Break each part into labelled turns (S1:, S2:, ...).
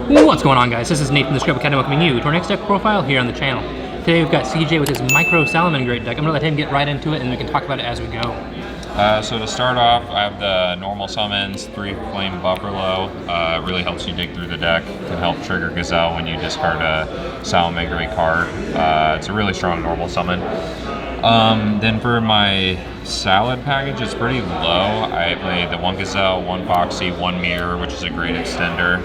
S1: What's going on, guys? This is Nathan the Script Academy welcoming you to our next deck profile here on the channel. Today we've got CJ with his micro Salamangreat deck. I'm gonna let him get right into it and we can talk about it as we go.
S2: So to start off, I have the normal summons, 3 Flame Buffalo. It really helps you dig through the deck. Can help trigger Gazelle when you discard a Salamangreat card. It's a really strong normal summon. Then for my salad package, it's pretty low. I play the 1 Gazelle, 1 Foxy, 1 Mirror, which is a great extender,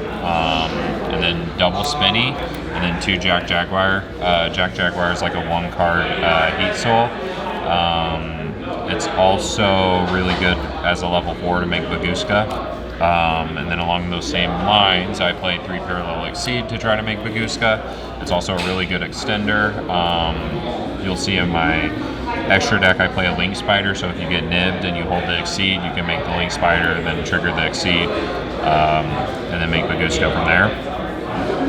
S2: and then double Spinny, and then 2 Jack Jaguar. Jack Jaguar is like a 1-card Heat Soul. It's also really good as a level 4 to make Baguska. And then along those same lines, I play 3 Parallel Exceed to try to make Baguska. It's also a really good extender. You'll see in my extra deck I play a Link Spider, so if you get nibbed and you hold the Exceed, you can make the Link Spider and then trigger the Exceed, and then make Baguska from there.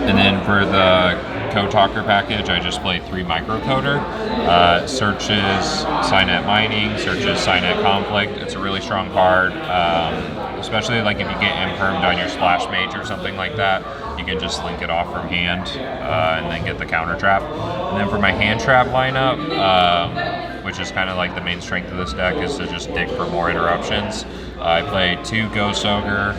S2: And then for the Code-Talker package, I just play 3 Microcoder. Searches Signet Mining, searches Signet Conflict. It's a really strong card, especially like if you get impermed on your Splash Mage or something like that. You can just link it off from hand and then get the counter trap. And then for my hand trap lineup, which is kind of like the main strength of this deck, is to just dig for more interruptions. I play 2 Ghost Ogre,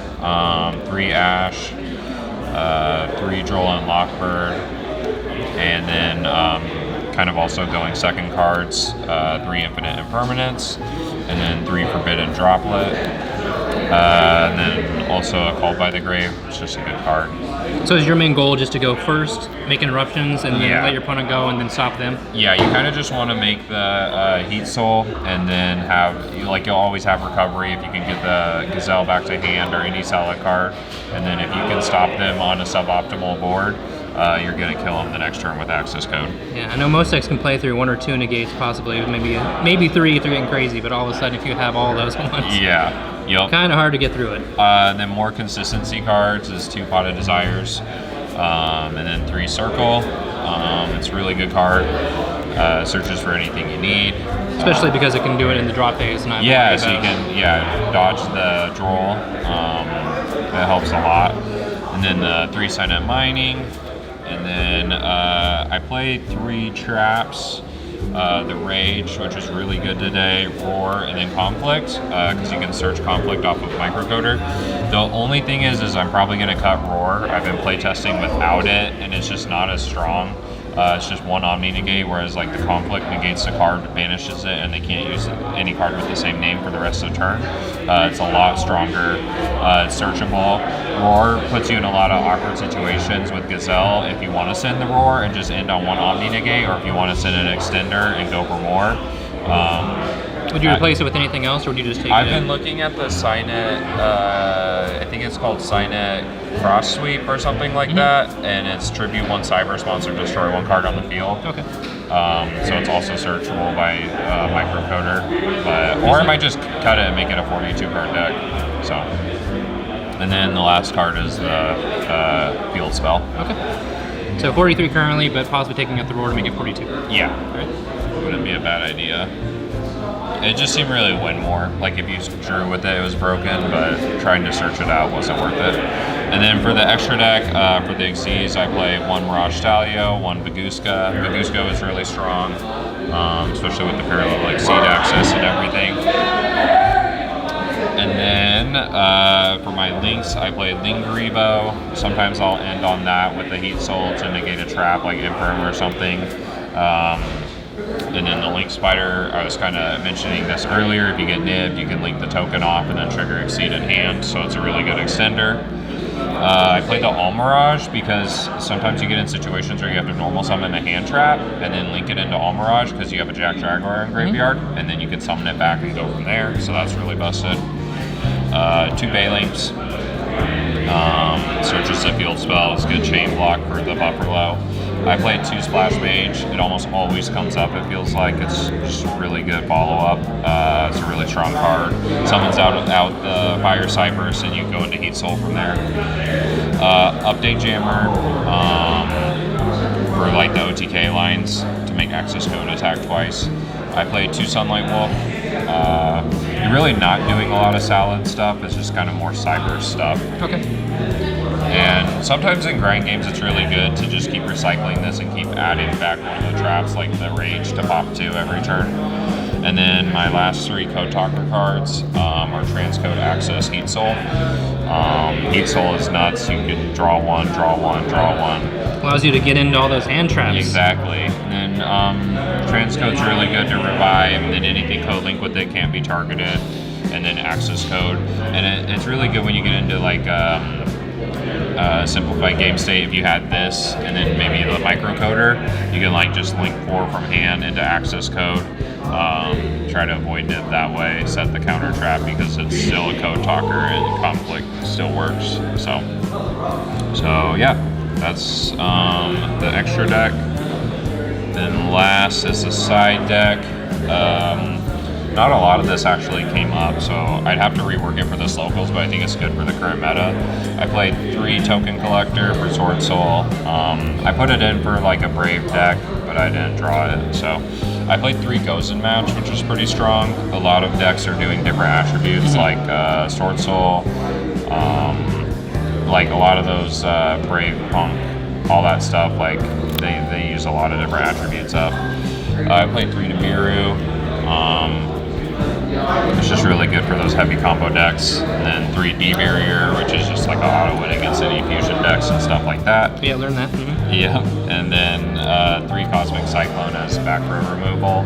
S2: 3 Ash, 3 Droll and Lockbird, and then kind of also going second cards, 3 Infinite Impermanence, and then 3 Forbidden Droplet, and then also a Called by the Grave. It's just a good card.
S1: So is your main goal just to go first, make interruptions, and then let your opponent go and then stop them?
S2: Yeah, you kind of just want to make the Heat Soul, and then you'll always have recovery if you can get the Gazelle back to hand or any salad card, and then if you can stop them on a suboptimal board, you're going to kill them the next turn with access code.
S1: Yeah, I know most decks can play through 1 or 2 negates, possibly, maybe 3 if they're getting crazy, but all of a sudden if you have all those ones,
S2: yep.
S1: Kind of hard to get through it.
S2: Then more consistency cards is 2 Pot of Desires, and then 3 Circle. It's a really good card. Searches for anything you need.
S1: Especially because it can do it in the draw phase. So you
S2: can dodge the Droll. That helps a lot. And then the 3 Signet Mining. And then I played 3 traps. The Rage, which was really good today, Roar, and then Conflict, because you can search Conflict off of Microcoder. The only thing is I'm probably going to cut Roar. I've been playtesting without it, and it's just not as strong. It's just 1 Omni Negate, whereas like the Conflict negates the card, banishes it, and they can't use any card with the same name for the rest of the turn. It's a lot stronger. It's searchable. Roar puts you in a lot of awkward situations with Gazelle if you want to send the Roar and just end on 1 Omni Negate, or if you want to send an extender and go for more.
S1: Would you replace it with anything else, or would you just take
S2: I've been looking at the Signet, I think it's called Signet Cross Sweep or something like that, and it's tribute 1 Cyber Sponsor, destroy 1 card on the field.
S1: Okay.
S2: So it's also searchable by Microcoder, or I might just cut it and make it a 42 card deck. So, and then the last card is the Field Spell.
S1: Okay. So 43 currently, but possibly taking out the Roar to make it 42.
S2: Yeah. Right. Wouldn't be a bad idea. It just seemed really win more. Like if you drew with it, it was broken, but trying to search it out wasn't worth it. And then for the extra deck, for the Xyz, I play 1 Mirage Stalio, 1 Baguska. Baguska is really strong, especially with the Parallel Exceed access and everything. And then for my links, I play Lingerivo. Sometimes I'll end on that with the Heat Soul to negate a trap like Imperm or something. And then the Link Spider, I was kind of mentioning this earlier, if you get nibbed, you can link the token off and then trigger Exceed in hand, so it's a really good extender. I play the Almirage because sometimes you get in situations where you have to normal summon a hand trap and then link it into Almirage because you have a Jack Jaguar in graveyard, and then you can summon it back and go from there, so that's really busted. 2 Baylinks. Searches the Field Spell, it's good chain block for the Buffalo. I played 2 Splash Mage. It almost always comes up, it feels like. It's just really good follow-up. It's a really strong card. Summons out the Fire Cypress, and you go into Heat Soul from there. Update Jammer for like the OTK lines to make access code attack twice. I played 2 Sunlight Wolf. You're really not doing a lot of salad stuff. It's just kind of more cyber stuff.
S1: Okay.
S2: And sometimes in grind games, it's really good to just keep recycling this and keep adding back one of the traps, like the Rage, to pop 2 every turn. And then my last 3 Code Talker cards are Transcode Access Heat Soul. Heat Soul is nuts. You can draw 1, draw 1, draw 1.
S1: Allows you to get into all those hand traps.
S2: Exactly. And then Transcode's really good to revive, and then anything code link with it can't be targeted. And then Access Code. And it's really good when you get into like simplified game state. If you had this and then maybe the microcoder, you can like just link 4 from hand into Access Code. Try to avoid it that way. Set the counter trap because it's still a code talker and conflict still works. So yeah, that's the extra deck. Then last is the side deck. Not a lot of this actually came up, so I'd have to rework it for this locals, but I think it's good for the current meta. I played 3 Token Collector for Sword Soul. I put it in for like a Brave deck, but I didn't draw it, so. I played 3 Gozen Match, which was pretty strong. A lot of decks are doing different attributes, like Sword Soul, like a lot of those Brave Punk, all that stuff, like they use a lot of different attributes up. I played 3 Nibiru. It's just really good for those heavy combo decks. And then 3 D-Barrier, which is just like a auto win against any fusion decks and stuff like that.
S1: Yeah, learn that. Mm-hmm.
S2: Yeah, and then 3 Cosmic Cyclone as back row removal.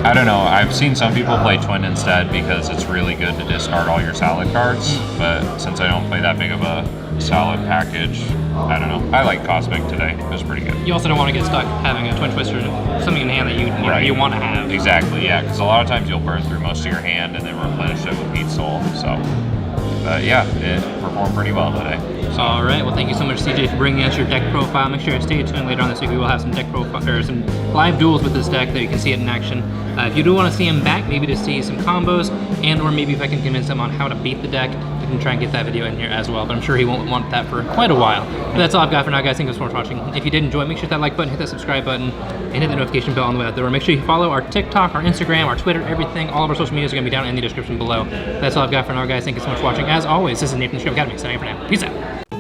S2: I don't know, I've seen some people play Twin instead because it's really good to discard all your salad cards, but since I don't play that big of a salad package, I don't know. I like Cosmic today. It was pretty good.
S1: You also don't want to get stuck having a Twin Twister, something in hand that you want to have.
S2: Exactly, yeah, because a lot of times you'll burn through most of your hand and then replenish it with Heat Soul, so. Yeah, it performed pretty well today. So.
S1: All right. Well, thank you so much, CJ, for bringing us your deck profile. Make sure to stay tuned later on this week. We will have some deck profile or some live duels with this deck that you can see it in action. If you do want to see him back, maybe to see some combos, and/or maybe if I can convince him on how to beat the deck, we can try and get that video in here as well. But I'm sure he won't want that for quite a while. But that's all I've got for now, guys. Thank you so much for watching. If you did enjoy, make sure to hit that like button, hit that subscribe button, and hit the notification bell on the way out there. Make sure you follow our TikTok, our Instagram, our Twitter, everything. All of our social medias are going to be down in the description below. That's all I've got for now, guys. Thank you so much for watching. As always, this is Nathan from the Scrub Academy. Signing out for now. Peace out.